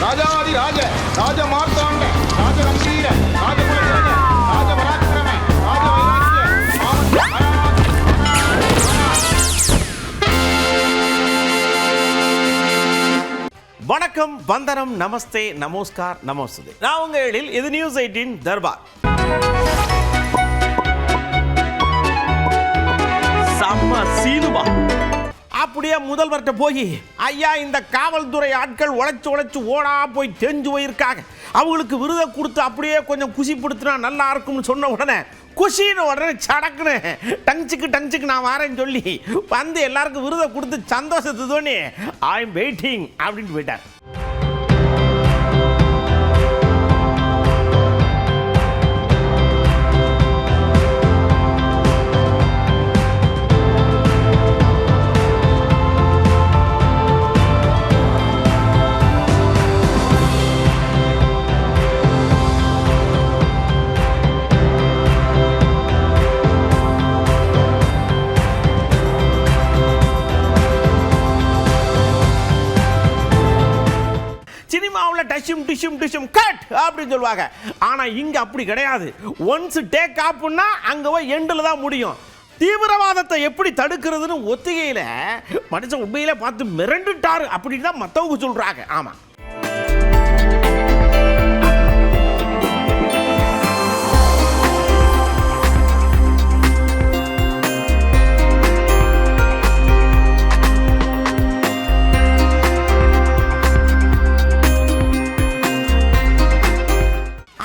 ராஜாதி ராஜ ராஜ மார்த்தாண்ட ராஜ கம்பீர ராஜ குலஜன ராஜ பராக்கிரம ராஜ வைராக்கிய வணக்கம், வந்தனம், நமஸ்தே, நமஸ்கார், நமஸ்தே. நான் உங்க எழில். இது நியூஸ் 18 தர்பார். செம்ம சீனுமா. அப்படியே முதல்வர்கிட்ட போய், ஐயா இந்த காவல்துறை ஆட்கள் உழைச்சு ஓடா போய் தெரிஞ்சு போயிருக்காங்க, அவங்களுக்கு விருதை கொடுத்து அப்படியே கொஞ்சம் குஷிப்படுத்தினா நல்லா இருக்கும்னு சொன்ன உடனே குஷின்னு உடனே சடக்குன்னு டங்சுக்கு நான் வரேன்னு சொல்லி வந்து எல்லாருக்கும் விருதை கொடுத்து சந்தோஷத்து தோணி ஐ எம் வெயிட்டிங் அப்படின்ட்டு போயிட்டார். டிஷும் கட் அப்படின்னு சொல்லுவாங்க. ஆனா இங்க அப்படி கிடையாது. ஒன்ஸ் டேக் ஆப்னா அங்க போய் எண்டில் தான் முடியும். தீவிரவாதத்தை எப்படி தடுக்கிறதுன்னு ஒத்திகையில மனுஷன் உண்மையில பார்த்து மிரண்டுட்டாரு அப்படின்னு தான் மத்தவங்க சொல்றாங்க. ஆமா,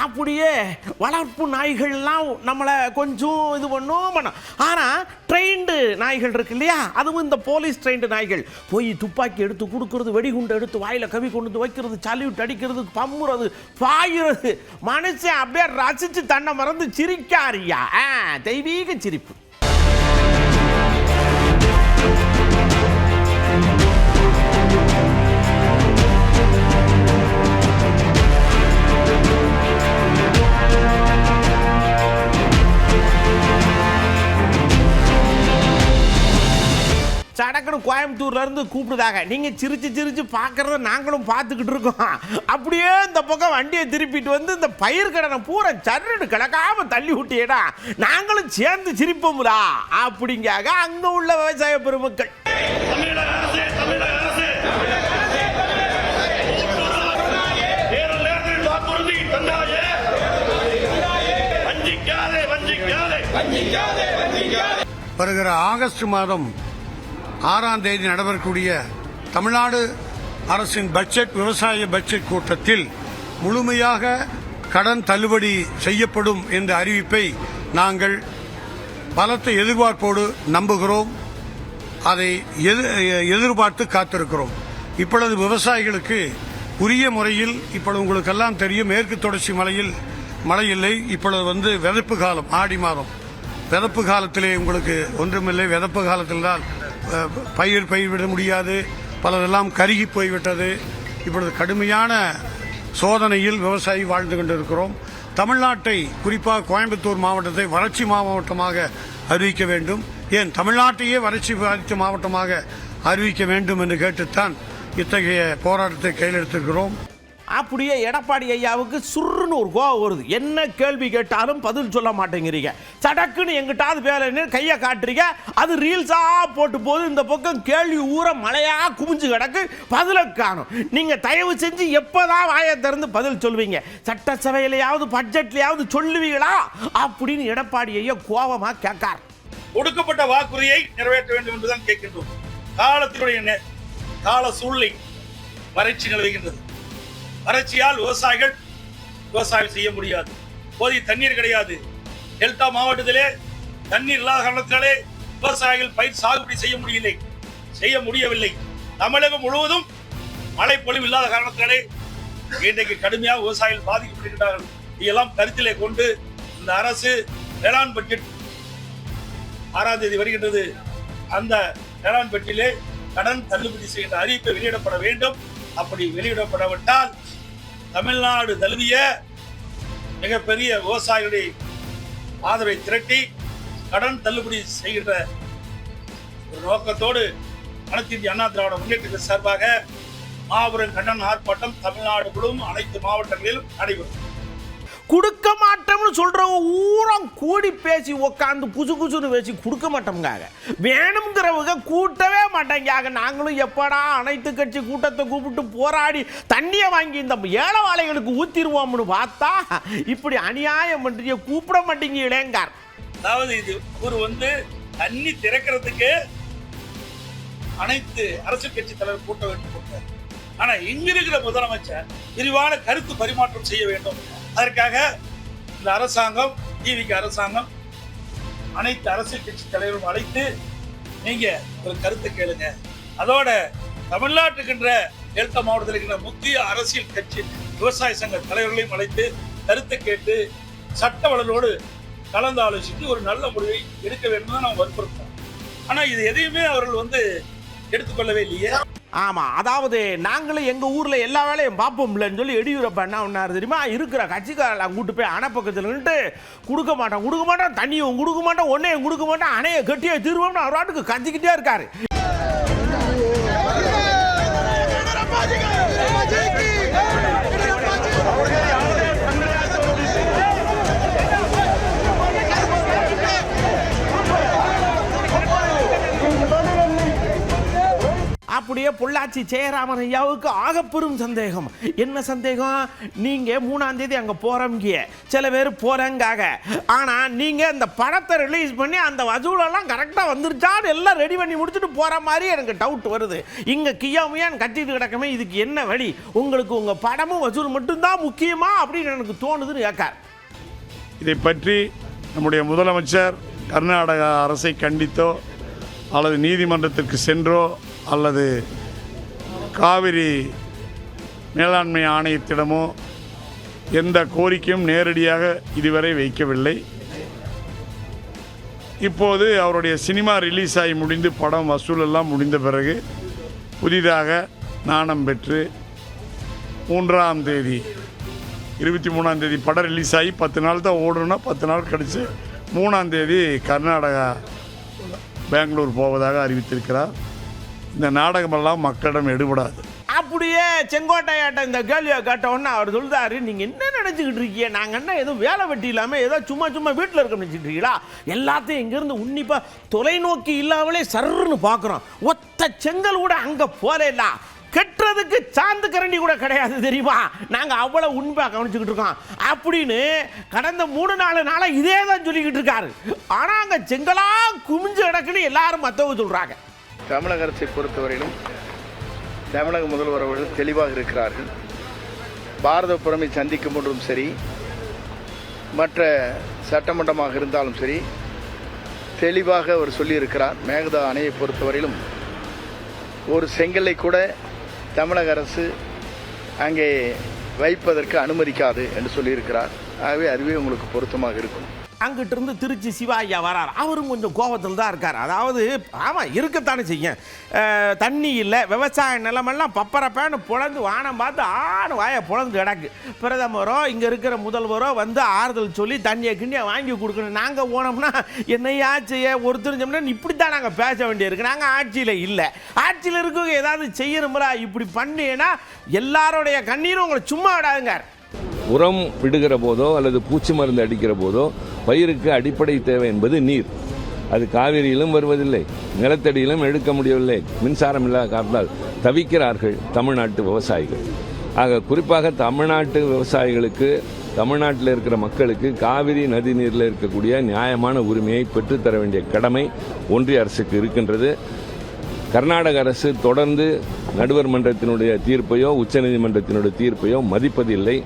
அப்படியே வளர்ப்பு நாய்கள்லாம் நம்மளை கொஞ்சம் இது பண்ணோம். ஆனால் ட்ரெயின்டு நாய்கள் இருக்கு இல்லையா, அதுவும் இந்த போலீஸ் ட்ரெயின்டு நாய்கள் போய் துப்பாக்கி எடுத்து கொடுக்கறது, வெடிகுண்டு எடுத்து வாயில் கவி கொண்டு வந்து வைக்கிறது, சல்யூட் அடிக்கிறது, பம்முறது, பாயுறது, மனுஷன் அப்படியே ரசித்து தன்னை மறந்து சிரிக்காரியா. தெய்வீக சிரிப்பு. சடக்குன்னு கோயம்புத்தூர்ல இருந்து கூப்பிடுதாங்க. நீங்க சிரிச்சு பார்க்கறத நாங்களும் பார்த்துக்கிட்டு இருக்கோம். அப்படியே இந்த பக்கம் வண்டியை திருப்பிட்டு வந்து இந்த பயிர் கடனை பூரா சர்ன்னு கிடக்காம தள்ளி விட்டியடா, நாங்களும் சேர்ந்து சிரிப்போம்லா அப்படிங்காக அங்க உள்ள விவசாய பெருமக்கள். வருகிற ஆகஸ்ட் மாதம் 6ஆம் தேதி நடைபெறக்கூடிய தமிழ்நாடு அரசின் பட்ஜெட், விவசாய பட்ஜெட் கூட்டத்தில் முழுமையாக கடன் தள்ளுபடி செய்யப்படும் என்ற அறிவிப்பை நாங்கள் பலத்த எதிர்பார்ப்போடு நம்புகிறோம். அதை எதிர்பார்த்து காத்திருக்கிறோம். இப்பொழுது விவசாயிகளுக்கு உரிய முறையில், இப்பொழுது உங்களுக்கெல்லாம் தெரியும், மேற்கு தொடர்ச்சி மலையில் மழை இல்லை. இப்பொழுது விதைப்பு காலம், ஆடி மாதம் விதப்பு காலத்திலே உங்களுக்கு ஒன்றுமில்லை. விதப்பு காலத்தில் தான் பயிர்விட முடியாது, பலதெல்லாம் கருகி போய்விட்டது. இப்பொழுது கடுமையான சோதனையில் விவசாயி வாழ்ந்து கொண்டிருக்கிறோம். தமிழ்நாட்டை, குறிப்பாக கோயம்புத்தூர் மாவட்டத்தை வறட்சி மாவட்டமாக அறிவிக்க வேண்டும், ஏன் தமிழ்நாட்டையே வறட்சி பாதித்த மாவட்டமாக அறிவிக்க வேண்டும் என்று கேட்டுத்தான் இத்தகைய போராட்டத்தை கையில் எடுத்திருக்கிறோம். அப்படியே எடப்பாடி ஐயாவுக்கு சுருன்னு ஒரு கோவம் வருது. என்ன கேள்வி கேட்டாலும் பதில் சொல்ல மாட்டேங்கிறீங்க, சடக்குன்னு எங்கிட்டாவது வேலைன்னு கையை காட்டுறீங்க, அது ரீல்ஸா போட்டு போது இந்த பக்கம் கேள்வி ஊற மழையா குமிஞ்சு கிடக்கு, பதில காணும். நீங்க தயவு செஞ்சு எப்பதான் வாயை திறந்து பதில் சொல்வீங்க? சட்டசபையிலையாவது பட்ஜெட்லயாவது சொல்லுவீங்களா அப்படின்னு எடப்பாடி ஐயா கோவமா கேட்கார். கொடுக்கப்பட்ட வாக்குறுதியை நிறைவேற்ற வேண்டும் என்றுதான் கேட்கின்றோம். காலத்தினுடைய கால சூழ்நிலை வறட்சி நிலவுகின்றது. வறட்சியால் விவசாயிகள் விவசாயம் செய்ய முடியாது. போதிய தண்ணீர் கிடையாது. டெல்டா மாவட்டத்திலே தண்ணீர் இல்லாத காரணத்தினாலே விவசாயிகள் பயிர் சாகுபடி செய்ய முடியவில்லை. தமிழகம் முழுவதும் மழை பொழிவு இல்லாத காரணத்தினாலே இன்றைக்கு கடுமையாக விவசாயிகள் பாதிக்கப்படுகிறார்கள். இதெல்லாம் கருத்திலே கொண்டு இந்த அரசு வேளாண் பட்ஜெட் 6ஆம் தேதி வருகின்றது. அந்த வேளாண் பட்ஜெட்டிலே கடன் தள்ளுபடி செய்கின்ற அறிவிப்பை வெளியிடப்பட வேண்டும். அப்படி வெளியிடப்படாவிட்டால் தமிழ்நாடு தழுவிய மிகப்பெரிய விவசாயிகளுடைய ஆதரவை திரட்டி கடன் தள்ளுபடி செய்கின்ற ஒரு நோக்கத்தோடு அனைத்து இந்திய அண்ணா திராவிட முன்னேற்றத்தின் சார்பாக மாபெரும் கண்டன ஆர்ப்பாட்டம் தமிழ்நாடு முழுவதும் அனைத்து மாவட்டங்களிலும் நடைபெறும். கொடுக்க மாட்டோம்னு சொல்றவங்க ஊரம் கூடி பேசி உக்காந்து குசு குசுன்னு பேசி கொடுக்க மாட்டோம்காக, வேணுங்கிறவங்க கூட்டவே மாட்டேங்காக. நாங்களும் எப்படா அனைத்து கட்சி கூட்டத்தை கூப்பிட்டு போராடி தண்ணியை வாங்கி இந்த ஏழவாளைகளுக்கு ஊத்திடுவோம்னு பார்த்தா இப்படி அநியாயம் பண்றீங்க, கூப்பிட மாட்டீங்க இளைஞர். அதாவது இது ஒரு தண்ணி திறக்கிறதுக்கு அனைத்து அரசியல் கட்சி தலைவர் கூட்ட வேண்டும் கொடுத்தார். ஆனா இங்க இருக்கிற முதலமைச்சர் விரிவான கருத்து பரிமாற்றம் செய்ய வேண்டும். அதற்காக இந்த அரசாங்கம், டிவிக்கு அரசாங்கம் அனைத்து அரசியல் கட்சி தலைவரும் அழைத்து நீங்க ஒரு கருத்தை கேளுங்க. அதோட தமிழ்நாட்டுக்கின்ற டெல்டா மாவட்டத்தில் இருக்கின்ற முக்கிய அரசியல் கட்சி விவசாய சங்க தலைவர்களையும் அழைத்து கருத்தை கேட்டு சட்ட வளரோடு கலந்து ஆலோசித்து ஒரு நல்ல முடிவை எடுக்க வேண்டும் தான் நாம் வற்புறுத்தோம். ஆனா இது எதையுமே அவர்கள் எடுத்துக்கொள்ளவே இல்லையே. ஆமா, அதாவது நாங்களும் எங்க ஊர்ல எல்லா வேலையும் பார்ப்போம்லன்னு சொல்லி எடியூரப்பா என்ன பண்ணாரு தெரியுமா, இருக்கிற கட்சிக்காரெல்லாம் கூட்டு போய் அணை பக்கத்துல நின்று கொடுக்க மாட்டோம் தண்ணியும் கொடுக்க மாட்டோம் ஒன்னையும் கொடுக்க மாட்டோம் அணையை கட்டியே தீர்வோம்னு அவர் வாட்டுக்கு கத்திக்கிட்டே இருக்காரு. அப்படியே பொள்ளாச்சி ஜெயராமன் ஐயாவுக்கு ஆகப்பெரும் சந்தேகம். என்ன சந்தேகம்? நீங்க 3ஆம் தேதி அங்க போறீங்க, சில பேர் போறங்காக. ஆனா நீங்க இந்த படத்தை ரிலீஸ் பண்ணி அந்த வசூலெல்லாம் கரெக்டா வந்துருச்சான்னு எல்லாம் ரெடி பண்ணி முடிச்சுட்டு போற மாதிரி எனக்கு டவுட் வருது. இங்க கியாமியான் கட்டிட்டு கிடக்கமே, இதுக்கு என்ன வழி? உங்களுக்கு உங்க படமும் வசூல் மட்டும்தான் முக்கியமா அப்படின்னு எனக்கு தோணுதுன்னு கேட்கார். இதை பற்றி நம்முடைய முதலமைச்சர் கர்நாடக அரசை கண்டித்தோ அல்லது நீதிமன்றத்திற்கு சென்றோ அல்லது காவிரி மேலாண்மை ஆணையத்திடமோ எந்த கோரிக்கையும் நேரடியாக இதுவரை வைக்கவில்லை. இப்போது அவருடைய சினிமா ரிலீஸ் ஆகி முடிந்து படம் வசூலெல்லாம் முடிந்த பிறகு புதிதாக நாணம் பெற்று 3ஆம் தேதி 23ஆம் தேதி படம் ரிலீஸ் ஆகி 10 நாள் தான் ஓடணும்னா 10 நாள் கழித்து 3ஆம் தேதி கர்நாடகா பெங்களூர் போவதாக அறிவித்திருக்கிறார். இந்த நாடகமெல்லாம் மக்களிடம் எடுபடாது. அப்படியே செங்கோட்டையாட்ட இந்த கேள்வியை கேட்டவுடனே அவர் சொல்றாரு, நீங்க என்ன நினைச்சுக்கிட்டு இருக்கீங்க, நாங்க என்ன ஏதோ வேலை வெட்டி இல்லாம ஏதோ சும்மா வீட்டில் இருக்க நினைச்சிட்டு இருக்கீங்களா? எல்லாத்தையும் இங்கிருந்து உன்னிப்பா தொலைநோக்கி இல்லாமலே சர்ன்னு பார்க்குறோம். ஒத்த செங்கல் கூட அங்க போல கெட்டுறதுக்கு சாந்து கரண்டி கூட கிடையாது தெரியுமா? நாங்க அவ்வளவு உண்மையாக கவனிச்சுக்கிட்டு இருக்கோம் அப்படின்னு கடந்த 3-4 நாளா இதே தான் சொல்லிக்கிட்டு இருக்காரு. ஆனா அங்க செங்கலா குமிஞ்சு கிடக்குன்னு எல்லாரும் மத்தவங்க சொல்றாங்க. தமிழக அரசை பொறுத்தவரையிலும் தமிழக முதல்வர் அவர்கள் தெளிவாக இருக்கிறார்கள். பாரத புறமை சந்திக்கும் போதும் சரி, மற்ற சட்டமன்றமாக இருந்தாலும் சரி, தெளிவாக அவர் சொல்லியிருக்கிறார். மேகதா அணையை பொறுத்தவரையிலும் ஒரு செங்கலை கூட தமிழக அரசு அங்கே வைப்பதற்கு அனுமதிக்காது என்று சொல்லியிருக்கிறார். ஆகவே அதுவே உங்களுக்கு பொருத்தமாக இருக்கும். அங்கிட்டு இருந்து திருச்சி சிவா ஐயா வரார். அவரும் கொஞ்சம் கோபத்தில் தான் இருக்கார். அதாவது ஆமாம் இருக்கத்தானே செய்யும், தண்ணி இல்லை, விவசாய நிலமெல்லாம் பப்பரப்பேன்னு பொழந்து வானம் பார்த்து வாயை பொழந்து கிடக்கு. பிரதமரோ இங்கே இருக்கிற முதல்வரோ ஆறுதல் சொல்லி தண்ணியை கிண்ணியை வாங்கி கொடுக்கணும். நாங்கள் போனோம்னா என்னையா செய்ய ஒருத்தர் சொன்னா இப்படி தான் நாங்கள் பேச வேண்டியிருக்கு. நாங்கள் ஆட்சியில் இல்லை, ஆட்சியில் இருக்கவங்க ஏதாவது செய்யணும்ல, இப்படி பண்ணினா எல்லாரோடைய கண்ணீரும் உங்களை சும்மா விடாதுங்க. உரம் விடுகிற போதோ அல்லது பூச்சி மருந்து அடிக்கிற போதோ பயிருக்கு அடிப்படை தேவை என்பது நீர். அது காவிரியிலும் வருவதில்லை, நிலத்தடியிலும் எடுக்க முடியவில்லை. மின்சாரம் இல்லாத காரணத்தால் தவிக்கிறார்கள் தமிழ்நாட்டு விவசாயிகள். ஆக குறிப்பாக தமிழ்நாட்டு விவசாயிகளுக்கு, தமிழ்நாட்டில் இருக்கிற மக்களுக்கு காவிரி நதி நீரில் இருக்கக்கூடிய நியாயமான உரிமையை பெற்றுத்தர வேண்டிய கடமை ஒன்றிய அரசுக்கு இருக்கின்றது. கர்நாடக அரசு தொடர்ந்து நடுவர் மன்றத்தினுடைய தீர்ப்பையோ உச்சநீதிமன்றத்தினுடைய தீர்ப்பையோ மதிப்பதில்லை.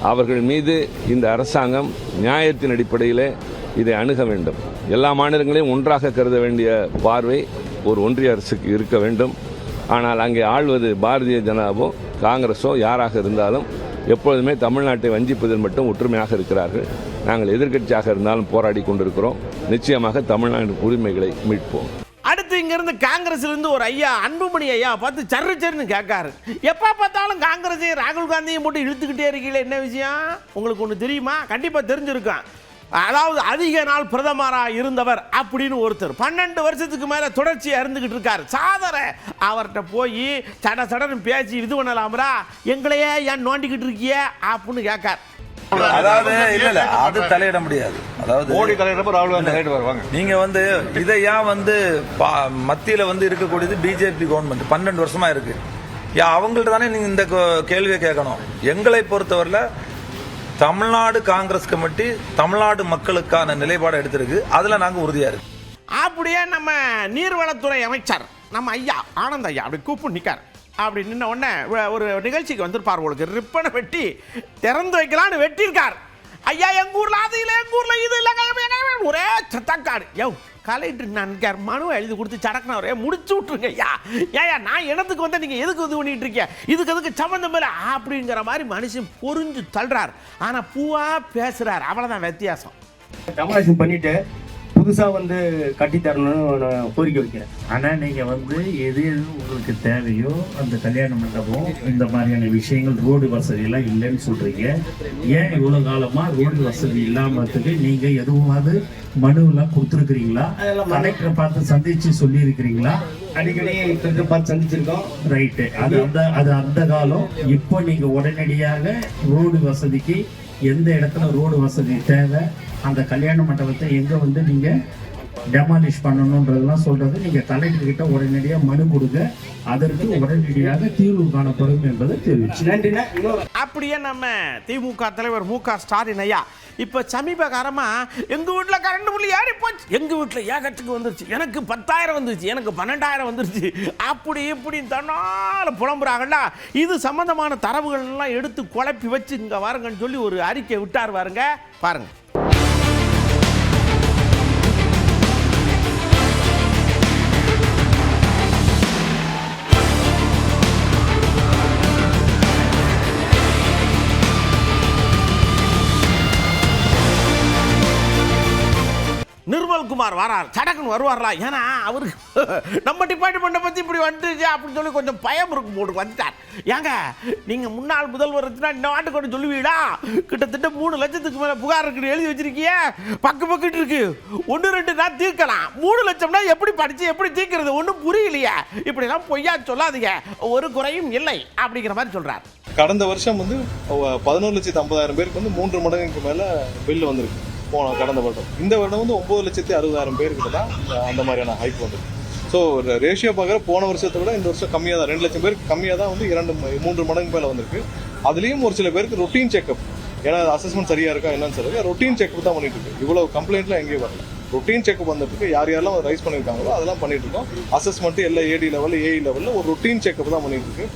அவர்கள் மீது இந்த அரசாங்கம் நியாயத்தின் அடிப்படையில் இதை அணுக வேண்டும். எல்லா மாநிலங்களையும் ஒன்றாக கருத வேண்டிய பார்வை ஒரு ஒன்றிய அரசுக்கு இருக்க வேண்டும். ஆனால் அங்கே ஆள்வது பாரதிய ஜனதாவோ காங்கிரஸோ யாராக இருந்தாலும் எப்பொழுதுமே தமிழ்நாட்டை வஞ்சிப்பதில் மட்டும் ஒற்றுமையாக இருக்கிறார்கள். நாங்கள் எதிர்க்கட்சியாக இருந்தாலும் போராடி கொண்டிருக்கிறோம். நிச்சயமாக தமிழ்நாடு உரிமைகளை மீட்போம். அடுத்து இங்கிருந்து காங்கிரஸ்ல இருந்து ஒரு ஐயா அன்புமணி ஐயா பார்த்து சர்ன்னு கேட்காரு, எப்ப பார்த்தாலும் காங்கிரஸையும் ராகுல் காந்தியும் போட்டு இழுத்துக்கிட்டே இருக்கீங்களே, என்ன விஷயம் உங்களுக்கு ஒன்று தெரியுமா? கண்டிப்பா தெரிஞ்சிருக்கும். அதாவது அதிக நாள் பிரதமராக இருந்தவர் அப்படின்னு ஒருத்தர் 12 வருஷத்துக்கு மேலே தொடர்ச்சியாக இருந்துக்கிட்டு இருக்கார். சாதனை அவர்கிட்ட போய் சடன்னு பேசி இது பண்ணலாம்ரா, எங்களையே ஏன் நோண்டிக்கிட்டு இருக்கிய அப்படின்னு கேட்கார். அதாவது இல்ல அது தலையிட முடியாது. அதாவது மோடி தலையிடப்ப ராகுல் காந்தி தலையிட்டு வருவாங்க. நீங்க இதை ஏன் மத்தியில இருக்கக்கூடியது பிஜேபி கவர்மெண்ட் 12 வருஷமா இருக்கு. அவங்கள்ட்ட தானே நீங்க இந்த கேள்வியை கேட்கணும். எங்களை பொறுத்தவரையில தமிழ்நாடு காங்கிரஸ் கமிட்டி தமிழ்நாடு மக்களுக்கான நிலைப்பாடு எடுத்திருக்கு. அதுல நாங்க உறுதியா இருக்கு. அப்படியே நம்ம நீர்வளத்துறை அமைச்சர் நம்ம ஐயா ஆனந்த் ஐயா அப்படி கூப்பிட்டு நிற்கார். அப்படி நின்ன உடனே ஒரு நிகழ்ச்சிக்கு வந்திருப்பார். உங்களுக்கு ரிப்பனை வெட்டி திறந்து வைக்கலான்னு வெட்டியிருக்கார். ஐயா எங்க ஊர்ல அது இல்லை, எங்க ஊர்ல இது இல்லை, ஒரே சத்தக்காடு. கலெக்டர் நான் மனுவை எழுதி கொடுத்து சடக்குன ஒரே முடிச்சு விட்டுருங்க ஐயா. ஏயா நான் இடத்துக்கு வந்தால் நீங்கள் எதுக்கு இது பண்ணிட்டு இருக்கீங்க, இதுக்கு சம்மந்தம் இல்லை அப்படிங்கிற மாதிரி மனுஷன் பொறிஞ்சு தள்ளுறார். ஆனால் பூவா பேசுறார். அவ்வளோதான் வித்தியாசம். கமலாசன் பண்ணிட்டு புதுசா கட்டித்தரணும்னு கோரிக்கை வைக்கிறேன். ஆனா நீங்க எது உங்களுக்கு தேவையோ அந்த கல்யாண மண்டபம் இந்த மாதிரியான விஷயங்கள் ரோடு வசதி எல்லாம் இல்லைன்னு சொல்றீங்க. ஏன் இவ்வளவு காலமா ரோடு வசதி இல்லாமத்துக்கு நீங்க எதுவுமாவது மனுவெல்லாம் கொடுத்துருக்கிறீங்களா? கலெக்டரை பார்த்து சந்திச்சு சொல்லி இருக்கிறீங்களா? அடிக்கடி பார்த்து சந்திச்சிருக்கோம். ரைட்டு. அது அந்த காலம். இப்போ நீங்க உடனடியாக ரோடு வசதிக்கு எந்த இடத்துல ரோடு வசதி தேவை, அந்த கல்யாண மண்டபத்தை எங்க நீங்க டெமாலிஷ் பண்ணணும்ன்றதெல்லாம் சொல்றது நீங்க கலெக்டர் கிட்ட உடனடியாக மனு கொடுங்க. அதற்கு உடனடியாக தீர்வு காணப்படும் என்பதை தெரிவிச்சு நன்றினா. அப்படியே நம்ம திமுக தலைவர் மு.க. ஸ்டாலின் ஐயா இப்ப சமீப காலமா எங்க வீட்டுல கரண்ட் பில் ஏறி போச்சு, எங்க வீட்டுல ஏகத்துக்கு வந்துருச்சு, எனக்கு 10,000 வந்துருச்சு, எனக்கு 12,000 வந்துருச்சு, அப்படி இப்படி தன்னால புலம்புறாங்கல்ல. இது சம்பந்தமான தரவுகள் எல்லாம் எடுத்து குழப்பி வச்சு இங்க வாருங்கன்னு சொல்லி ஒரு அறிக்கை விட்டார். பாருங்க. நிர்மல்குமார் வரார். சடக்குன்னு வருவார்லாம். ஏன்னா அவருக்கு நம்ம டிபார்ட்மெண்ட்டை பற்றி இப்படி வந்துச்சு அப்படின்னு சொல்லி கொஞ்சம் பயம் இருக்கும் போட்டு வந்துட்டார். ஏங்க நீங்கள் முன்னாள் முதல்வர் இந்த நாட்டுக்கு ஒன்று சொல்லுவீடா, கிட்டத்தட்ட 3 லட்சத்துக்கு மேலே புகார் இருக்குன்னு எழுதி வச்சிருக்கிய, பக்கிட்டு இருக்கு, 1-2 நான் தீர்க்கலாம், 3 லட்சம்னா எப்படி படித்து எப்படி தீர்க்கிறது ஒன்றும் புரியலையே, இப்படிலாம் பொய்யா சொல்லாதீங்க, ஒரு குறையும் இல்லை அப்படிங்கிற மாதிரி சொல்கிறார். கடந்த வருஷம் 11,50,000 பேருக்கு 3 மடங்குக்கு மேலே பில் வந்திருக்கு. கடந்த வருடம். இந்த வருடம் 9,60,000 பேருக்கு தான் அந்த மாதிரியான ஹைக் வந்திருக்கு. ஸோ ரேஷியோ பார்க்குற போன வருஷத்தை விட இந்த வருஷம் கம்மியாக தான், 2 லட்சம் பேருக்கு கம்மியாக தான் 2-3 மடங்கு மேலே வந்திருக்கு. அதுலேயும் ஒரு சில பேருக்கு ரொட்டீன் செக்அப், ஏன்னா அசஸ்மெண்ட் சரியாக இருக்கா என்னன்னு சொல்லுங்க, ரொட்டீன் செக்அப் தான் பண்ணிட்டு இருக்கு. இவ்வளோ கம்ப்ளைண்ட்லாம் எங்கேயும் வரல. ரொட்டீன் செக்அப் வந்துட்டு யாரெல்லாம் ரைஸ் பண்ணியிருக்காங்களோ அதெல்லாம் பண்ணிட்டு இருக்கோம். அசஸ்மெண்ட் எல்லாம் ஏடி லெவலில் ஏஇ லெவலில் ஒரு ரொட்டீன் செக்அப் தான் பண்ணிட்டு இருக்கு.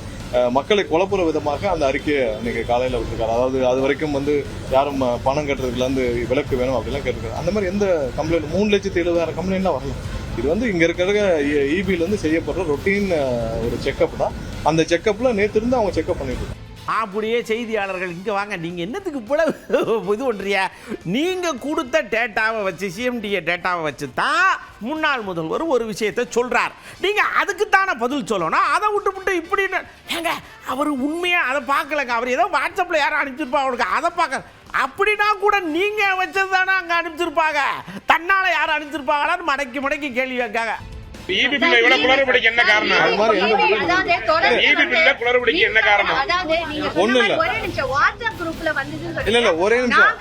மக்களை குழப்புற விதமாக அந்த அறிக்கையை இன்னைக்கு காலையில் விட்டுருக்காரு. அதாவது அது வரைக்கும் யாரும் பணம் கட்டுறதுக்குலேருந்து விலக்கு வேணும் அப்படிலாம் கேட்டிருக்காரு. அந்த மாதிரி எந்த கம்ப்ளைண்ட் 3,70,000 கம்ப்ளைண்ட்லாம் வரல. இது இங்கே இருக்கிற இபிலேருந்து செய்யப்படுற ரொட்டீன் ஒரு செக்அப் தான். அந்த செக்அப்பில் நேற்று இருந்து அவங்க செக்அப் பண்ணிட்டு இருக்காங்க. அப்படியே செய்தியாளர்கள் இங்கே வாங்க, நீங்கள் என்னத்துக்கு போல இது ஒன்றிய நீங்கள் கொடுத்த டேட்டாவை வச்சு சிஎம்டிஏ டேட்டாவை வச்சு தான் முன்னாள் முதல்வர் ஒரு விஷயத்தை சொல்கிறார். நீங்கள் அதுக்குத்தானே பதில் சொல்லணும். அதை விட்டு இப்படின்னு ஏங்க அவர் உண்மையாக அதை பார்க்கலங்க, அவர் ஏதோ வாட்ஸ்அப்பில் யாரும் அனுப்பிச்சிருப்பா அவருக்கு அதை பார்க்க, அப்படின்னா கூட நீங்கள் வச்சது தானே அங்கே அனுப்பிச்சிருப்பாங்க, தன்னால் யாரும் அனுப்பிச்சிருப்பாங்களான்னு மடக்கி கேள்வி வைக்காங்க. குளறுபடிக்கு என்ன காரணம்? என்ன காரணம்? ஒண்ணு இல்ல, ஒரே நிமிஷம்.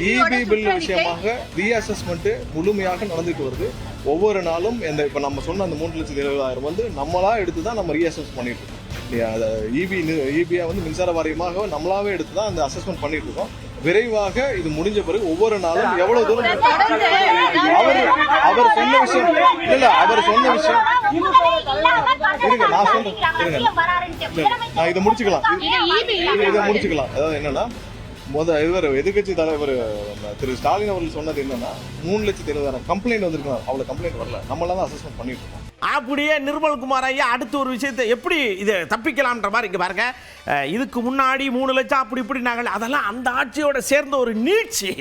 இபி பில் விஷயமாக ரீஅசஸ்மெண்ட் முழுமையாக நடந்துட்டு வருது. ஒவ்வொரு நாளும் இப்ப நம்ம சொன்ன அந்த 3,70,000 நம்மளா எடுத்துதான் நம்ம ரீஅசஸ் பண்ணிட்டு இருக்கோம். இபியா மின்சார வாரியமாக நம்மளாவே எடுத்து தான் அந்த அசஸ்மெண்ட் பண்ணிட்டு இருக்கோம். விரைவாக இது முடிஞ்ச பிறகு ஒவ்வொரு நாளும் எவ்வளவு தூரம் அவர் சொன்ன விஷயம் இல்ல, அவர் சொன்ன விஷயம் இருங்க, நான் சொல்றேன், நான் இதை முடிச்சுக்கலாம். அதாவது என்னன்னா இவர் எதிர்கட்சி தலைவர் திரு ஸ்டாலின் அவர்கள் சொன்னது என்னன்னா 3,70,000 கம்ப்ளைண்ட் வந்திருக்காங்க. அவ்வளவு கம்ப்ளைண்ட் வரல, நம்மளால தான் அசஸ்மெண்ட் பண்ணிட்டு இருக்கோம். அப்படியே நிர்மல்குமார் ஐயா அடுத்த ஒரு விஷயத்தை எப்படி இதை தப்பிக்கலாம்ன்ற மாதிரி இங்கே பாருங்க. இதுக்கு முன்னாடி 3 லட்சம் அப்படி இப்படி நாங்கள் அதெல்லாம் அந்த ஆட்சியோட சேர்ந்த ஒரு நீட்சி.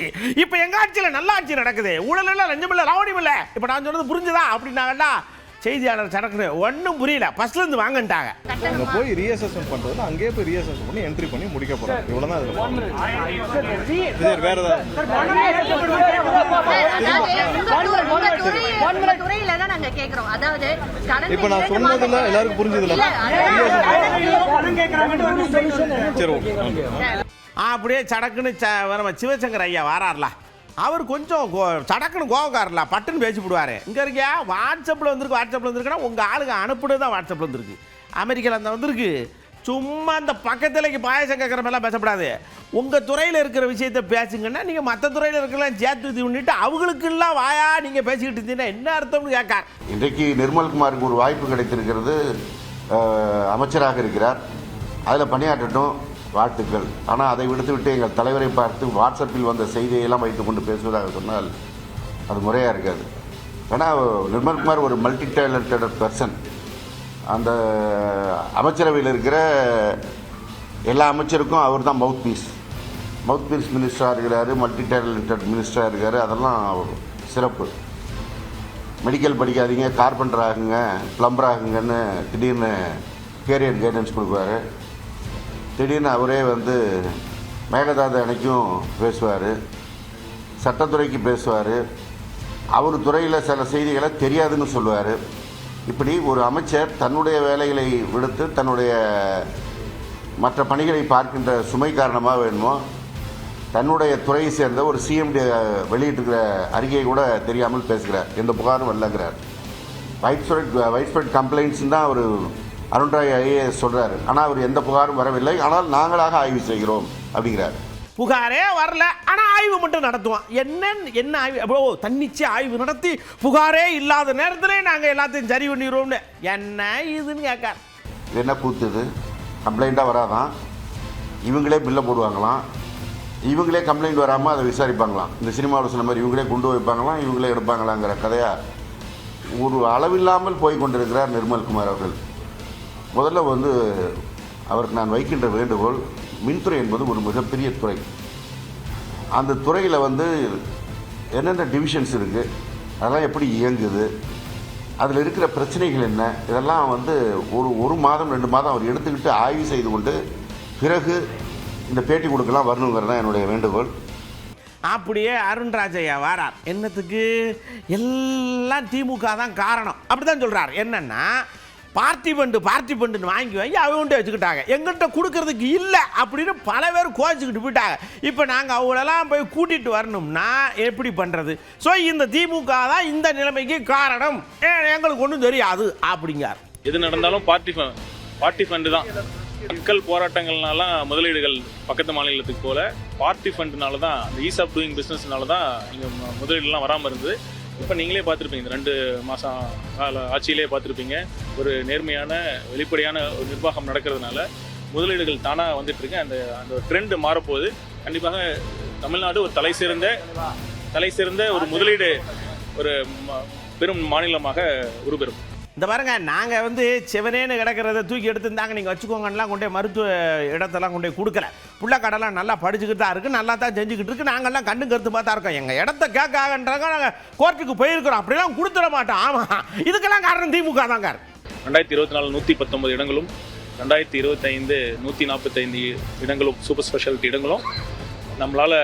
இப்போ எங்கள் ஆட்சியில் நல்ல ஆட்சி நடக்குது, ஊழல் இல்லை, லஞ்சம் இல்லை, லாவணியம் இல்லை, இப்போ நான் சொன்னது புரிஞ்சுதா அப்படின்னாங்கல்ல. செய்தியாளர் சடக்குன்னு ஒன்றும் புரியல, ஃபர்ஸ்ட்லேருந்து வாங்கன்ட்டாங்க. அங்கே போய் ரீஅசஸ்மெண்ட் பண்ணுறதுல அங்கேயே போய் ரீஅசஸ்மெண்ட் பண்ணி என்ட்ரி பண்ணி முடிக்க போகிறோம். இவ்வளோ தான் இதில் வேறு ஏதாவது இப்போ நான் சொன்னதில்ல எல்லாருக்கும் புரிஞ்சதில்ல. சரி ஓகே. அப்படியே சடக்குன்னு நம்ம சிவசங்கர் ஐயா வராருல, அவர் கொஞ்சம் சடக்குன்னு கோவக்காரல, பட்டுன்னு பேசி விடுவார். இங்கே இருக்கியா வாட்ஸ்அப்பில் வந்துருக்குன்னா உங்கள் ஆளுங்க அனுப்புனது தான் வாட்ஸ்அப்பில் வந்துருக்கு. அமெரிக்காவில் அந்த வந்திருக்கு. சும்மா அந்த பக்கத்துலைக்கு பாயசம் கேட்குற மாதிரிலாம் பேசப்படாது. உங்கள் துறையில் இருக்கிற விஷயத்தை பேசுங்கன்னா நீங்கள் மற்ற துறையில் இருக்கலாம் சேர்த்து பண்ணிட்டு அவங்களுக்கெல்லாம் வாயா நீங்கள் பேசிக்கிட்டு இருந்தீங்கன்னா என்ன அர்த்தம்னு கேட்கார். இன்றைக்கு நிர்மல்குமாருக்கு ஒரு வாய்ப்பு கிடைத்திருக்கிறது. அமைச்சராக இருக்கிறார், அதில் பணியாற்றட்டும், வாழ்த்துக்கள். ஆனால் அதை விடுத்துவிட்டு எங்கள் தலைவரை பார்த்து வாட்ஸ்அப்பில் வந்த செய்தியெல்லாம் வைத்து கொண்டு பேசுவதாக சொன்னால் அது முறையாக இருக்காது. ஏன்னா நிர்மல்குமார் ஒரு மல்டி டேலண்டட் பர்சன். அந்த அமைச்சரவையில் இருக்கிற எல்லா அமைச்சருக்கும் அவர் தான் மவுத் பீஸ் மினிஸ்டராக இருக்கிறார், மல்டி டேலண்டட் மினிஸ்டராக இருக்கார். அதெல்லாம் சிறப்பு. மெடிக்கல் படிக்காதீங்க, கார்பெண்டர் ஆகுங்க, பிளம்பர் ஆகுங்கன்னு திடீர்னு கேரியர் கைடன்ஸ் கொடுக்குவார். திடீர்னு அவரே வந்து மேகதாது அணைக்கும் பேசுவார், சட்டத்துறைக்கு பேசுவார், அவர் துறையில் சில செய்திகளை தெரியாதுன்னு சொல்லுவார். இப்படி ஒரு அமைச்சர் தன்னுடைய வேலைகளை விடுத்து தன்னுடைய மற்ற பணிகளை பார்க்கின்ற சுமை காரணமாக வேணுமோ தன்னுடைய துறையை சேர்ந்த ஒரு சிஎம்டி வெளியிட்டிருக்கிற அறிக்கையை கூட தெரியாமல் பேசுகிறார். எந்த புகாரும் வரலங்கிறார். வைட்ஸ்பிரெட் கம்ப்ளைண்ட்ஸ் தான் அவர் அருண்ராய் ஐஏஎஸ் சொல்கிறார். ஆனால் அவர் எந்த புகாரும் வரவில்லை, ஆனால் நாங்களாக ஆய்வு செய்கிறோம் அப்படிங்கிறார். புகாரே வரல, ஆனால் ஆய்வு மட்டும் நடத்துவோம். என்ன ஆய்வு? ஓ, தன்னிச்சை ஆய்வு நடத்தி புகாரே இல்லாத நேரத்திலே நாங்கள் எல்லாத்தையும் சரி பண்ணிடுவோம்னு என்ன இதுன்னு கேட்கார். இது என்ன கூத்துது? கம்ப்ளைண்ட்டாக வராதான், இவங்களே பில்லை போடுவாங்களாம், இவங்களே கம்ப்ளைண்ட் வராமல் அதை விசாரிப்பாங்களாம். இந்த சினிமாவில் சொன்ன மாதிரி இவங்களே கொண்டு வைப்பாங்களாம், இவங்களே எடுப்பாங்களாங்கிற கதையாக ஒரு அளவில்லாமல் போய் கொண்டிருக்கிறார் நிர்மல்குமார் அவர்கள். முதல்ல வந்து அவருக்கு நான் வைக்கின்ற வேண்டுகோள், மின்துறை என்பது ஒரு மிகப்பெரிய துறை. அந்த துறையில் வந்து என்னென்ன டிவிஷன்ஸ் இருக்குது, அதெல்லாம் எப்படி இயங்குது, அதில் இருக்கிற பிரச்சனைகள் என்ன, இதெல்லாம் வந்து ஒரு மாதம் 2 மாதம் அவர் எடுத்துக்கிட்டு ஆய்வு செய்து கொண்டு பிறகு இந்த பேட்டி கொடுக்கலாம் வரணுங்கிறது தான் என்னுடைய வேண்டுகோள். அப்படியே அருண்ராஜையா வாரார். என்னத்துக்கு? எல்லாம் திமுக தான் காரணம் அப்படி தான் சொல்கிறார். என்னென்னா பார்ட்டி ஃபண்டுன்னு வாங்கி அவங்கள்ட்ட வச்சுக்கிட்டாங்க, எங்கள்கிட்ட கொடுக்கறதுக்கு இல்லை அப்படின்னு பல பேர் கோச்சிக்கிட்டு போயிட்டாங்க. இப்போ நாங்கள் அவங்களெல்லாம் போய் கூட்டிகிட்டு வரணும்னா எப்படி பண்ணுறது? ஸோ இந்த திமுக தான் இந்த நிலைமைக்கு காரணம், எங்களுக்கு ஒன்றும் தெரியாது அப்படிங்கார். எது நடந்தாலும் பார்ட்டி ஃபண்டு தான். மக்கள் போராட்டங்கள்னால முதலீடுகள் பக்கத்து மாநிலத்துக்கு போல பார்ட்டி ஃபண்டுனால தான், அந்த ஈஸ் ஆஃப் டூயிங் பிஸ்னஸ்னால தான் இங்கே முதலீடுலாம் வராமல் இருந்தது. இப்போ நீங்களே பார்த்துருப்பீங்க, இந்த 2 மாதம் ஆட்சியிலே பார்த்துருப்பீங்க, ஒரு நேர்மையான வெளிப்படையான ஒரு நிர்வாகம் நடக்கிறதுனால முதலீடுகள் தானாக வந்துட்டுருக்கு. அந்த ட்ரெண்டு மாறப்போகுது. கண்டிப்பாக தமிழ்நாடு ஒரு தலை சிறந்த ஒரு முதலீடு ஒரு பெரும் மாநிலமாக உருப்பெறும். இந்த பாருங்க, நாங்கள் வந்து செவனேன்னு கிடக்கிறத தூக்கி எடுத்துருந்தாங்க நீங்கள் வச்சுக்கோங்கலாம் கொண்டே மருத்துவ இடத்தெல்லாம் கொண்டே கொடுக்கல. புள்ளக்கடலாம் நல்லா படிச்சுக்கிட்டு தான் இருக்குது, நல்லா தான் செஞ்சுக்கிட்டு இருக்குது. நாங்கள்லாம் கண்ணு கருத்து பார்த்தா இருக்கோம். எங்கள் இடத்த கேட்காகன்றாங்க, நாங்கள் கோர்ட்டுக்கு போயிருக்கிறோம், அப்படிலாம் கொடுத்துட மாட்டோம். ஆமாம், இதுக்கெல்லாம் காரணம் திமுக தாங்க. 2024 119 இடங்களும், 2025 145 இடங்களும், சூப்பர் ஸ்பெஷாலிட்டி இடங்களும் நம்மளால்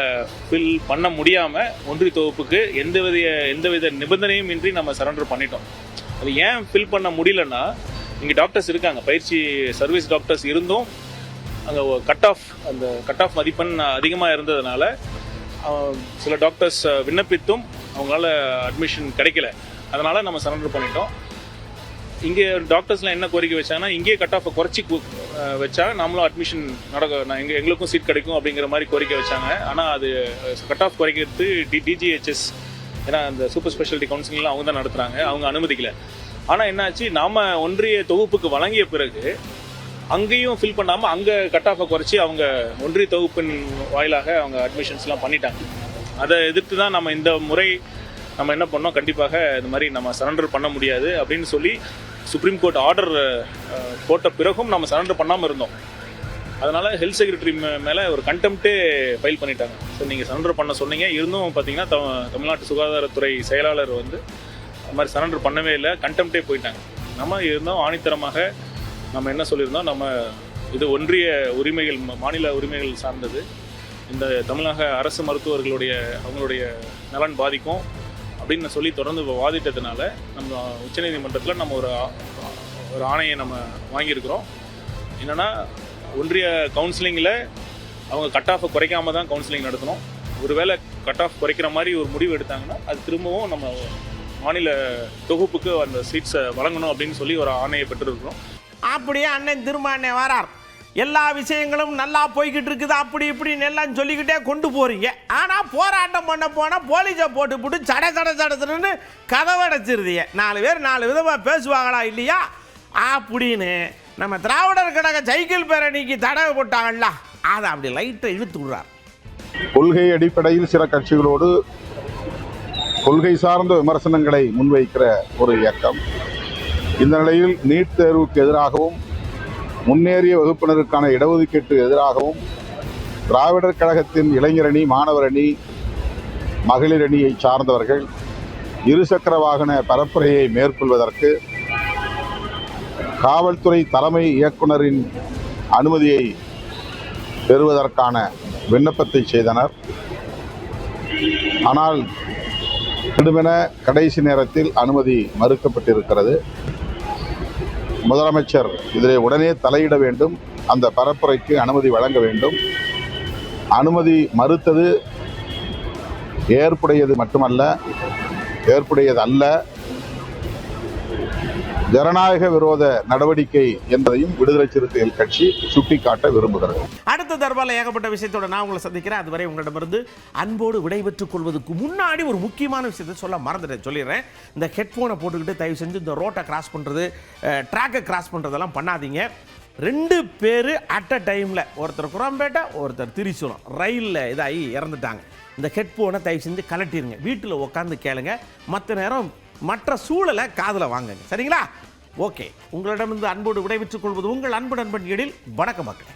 ஃபில் பண்ண முடியாமல் ஒன்றிய தொகுப்புக்கு எந்தவித நிபந்தனையும் இன்றி நம்ம சரண்டர் பண்ணிட்டோம். அது ஏன் ஃபில் பண்ண முடியலன்னா, இங்கே டாக்டர்ஸ் இருக்காங்க, பயிற்சி சர்வீஸ் டாக்டர்ஸ் இருந்தும் அங்கே கட் ஆஃப் மதிப்பெண் அதிகமாக இருந்ததுனால சில டாக்டர்ஸ் விண்ணப்பித்தும் அவங்களால அட்மிஷன் கிடைக்கல. அதனால் நம்ம சரண்டர் பண்ணிட்டோம். இங்கே டாக்டர்ஸ்லாம் என்ன கோரிக்கை வச்சாங்கன்னா, இங்கேயே கட் ஆஃபை குறைச்சி வச்சா நம்மளும் அட்மிஷன் எங்களுக்கும் சீட் கிடைக்கும் அப்படிங்கிற மாதிரி கோரிக்கை வச்சாங்க. ஆனால் அது கட் ஆஃப் குறைக்கிறது டிஜிஹெச்எஸ், ஏன்னா அந்த சூப்பர் ஸ்பெஷாலிட்டி கவுன்சிலிங்லாம் அவங்க தான் நடத்துகிறாங்க, அவங்க அனுமதிக்கல. ஆனால் என்னாச்சு, நாம் ஒன்றிய தொகுப்புக்கு வழங்கிய பிறகு அங்கேயும் ஃபில் பண்ணாமல் அங்கே கட் ஆஃபை குறைச்சி அவங்க ஒன்றிய தொகுப்பின் வாயிலாக அவங்க அட்மிஷன்ஸ்லாம் பண்ணிட்டாங்க. அதை எதிர்த்து தான் நம்ம இந்த முறை நம்ம என்ன பண்ணோம், கண்டிப்பாக இந்த மாதிரி நம்ம சரண்டர் பண்ண முடியாது அப்படின்னு சொல்லி சுப்ரீம் கோர்ட் ஆர்டர் போட்ட பிறகும் நம்ம சரண்டர் பண்ணாமல் இருந்தோம். அதனால் ஹெல்த் செக்ரட்டரி மேலே ஒரு கண்டெம்ப்டே ஃபைல் பண்ணிட்டாங்க. ஸோ நீங்கள் சரண்டர் பண்ண சொன்னீங்க, இருந்தும் பார்த்தீங்கன்னா தமிழ்நாட்டு சுகாதாரத்துறை செயலாளர் வந்து அது மாதிரி சரண்டர் பண்ணவே இல்லை, கண்டெம்ப்டே போயிட்டாங்க. நம்ம இருந்தோம் ஆணித்தரமாக நம்ம என்ன சொல்லியிருந்தோம், நம்ம இது ஒன்றிய உரிமைகள், மாநில உரிமைகள் சார்ந்தது, இந்த தமிழக அரசு மருத்துவர்களுடைய அவங்களுடைய நலன் பாதிக்கும் அப்படின்னு சொல்லி தொடர்ந்து வாதிட்டதுனால நம்ம உச்சநீதிமன்றத்தில் நம்ம ஒரு ஆணையை நம்ம வாங்கியிருக்கிறோம். என்னென்னா ஒன்றிய கவுன்சிலிங்கில் அவங்க கட் ஆஃபை குறைக்காம தான் கவுன்சிலிங் நடத்தணும். ஒருவேளை கட் ஆஃப் குறைக்கிற மாதிரி ஒரு முடிவு எடுத்தாங்கன்னா அது திரும்பவும் நம்ம மாநில தொகுப்புக்கு அந்த சீட்ஸை வழங்கணும் அப்படின்னு சொல்லி ஒரு ஆணையை பெற்றிருக்கிறோம். அப்படியே அண்ணன் திரும்ப அண்ணன் வரார், எல்லா விஷயங்களும் நல்லா போய்கிட்டு இருக்குது, அப்படி இப்படின்னு எல்லாம் சொல்லிக்கிட்டே கொண்டு போறீங்க. ஆனால் போராட்டம் பண்ண போனால் போலீஸை போட்டு சடன்னு கதவடைச்சிருந்தீங்க. 4 பேர் 4 விதமாக பேசுவாங்களா இல்லையா அப்படின்னு நம்ம திராவிடர் கழக சைக்கிள் பேரணிக்கு தடை போட்டாங்கல்ல, அதை அப்படி லைட்டை இழுத்து விடுறார். கொள்கை அடிப்படையில் சில கட்சிகளோடு கொள்கை சார்ந்த விமர்சனங்களை முன்வைக்கிற ஒரு இயக்கம். இந்த நிலையில் நீட் தேர்வுக்கு எதிராகவும் முன்னேறிய வகுப்பினருக்கான இடஒதுக்கீட்டு எதிராகவும் திராவிடர் கழகத்தின் இளைஞரணி, மாணவரணி, மகளிர் அணியை சார்ந்தவர்கள் இருசக்கர வாகன பரப்புரையை மேற்கொள்வதற்கு காவல்துறை தலைமை இயக்குனரின் அனுமதியை பெறுவதற்கான விண்ணப்பத்தை செய்தனர். ஆனால் திடுமென கடைசி நேரத்தில் அனுமதி மறுக்கப்பட்டிருக்கிறது. முதலமைச்சர் இதில் உடனே தலையிட வேண்டும், அந்த பரப்புரைக்கு அனுமதி வழங்க வேண்டும். அனுமதி மறுத்தது ஏற்புடையது மட்டுமல்ல, ஏற்புடையதல்ல, ஜனநாயக விரோத நடவடிக்கை என்பதையும் விடுதலை சிறுத்தைகள் கட்சி சுட்டிக்காட்ட விரும்புகிறது. அடுத்த தர்பாரில் ஏகப்பட்ட விஷயத்தோட நான் உங்களை சந்திக்கிறேன். அதுவரை உங்களிடமிருந்து அன்போடு விடைபெற்றுக் கொள்வதற்கு முன்னாடி ஒரு முக்கியமான விஷயத்தை சொல்ல மறந்துட்டேன், சொல்லிடுறேன். இந்த ஹெட்ஃபோனை போட்டுக்கிட்டு தயவு செஞ்சு இந்த ரோட்டை கிராஸ் பண்ணுறது, ட்ராக்கை கிராஸ் பண்ணுறதெல்லாம் பண்ணாதீங்க. 2 பேர் அட் அ டைமில், ஒருத்தர் குரம்பேட்டை, ஒருத்தர் திரிசூலம், ரயிலில் இதாகி இறந்துட்டாங்க. இந்த ஹெட்ஃபோனை தயவு செஞ்சு கலட்டிடுங்க, வீட்டில் உட்காந்து கேளுங்க, மற்ற நேரம் மற்ற சூழலை காதில் வாங்குங்க, சரிங்களா? ஓகே, உங்களிடமிருந்து அன்போடு விடைபெற்றுக் கொள்வது உங்கள் அன்பு நண்பன் எழில். வணக்கம் மக்களே.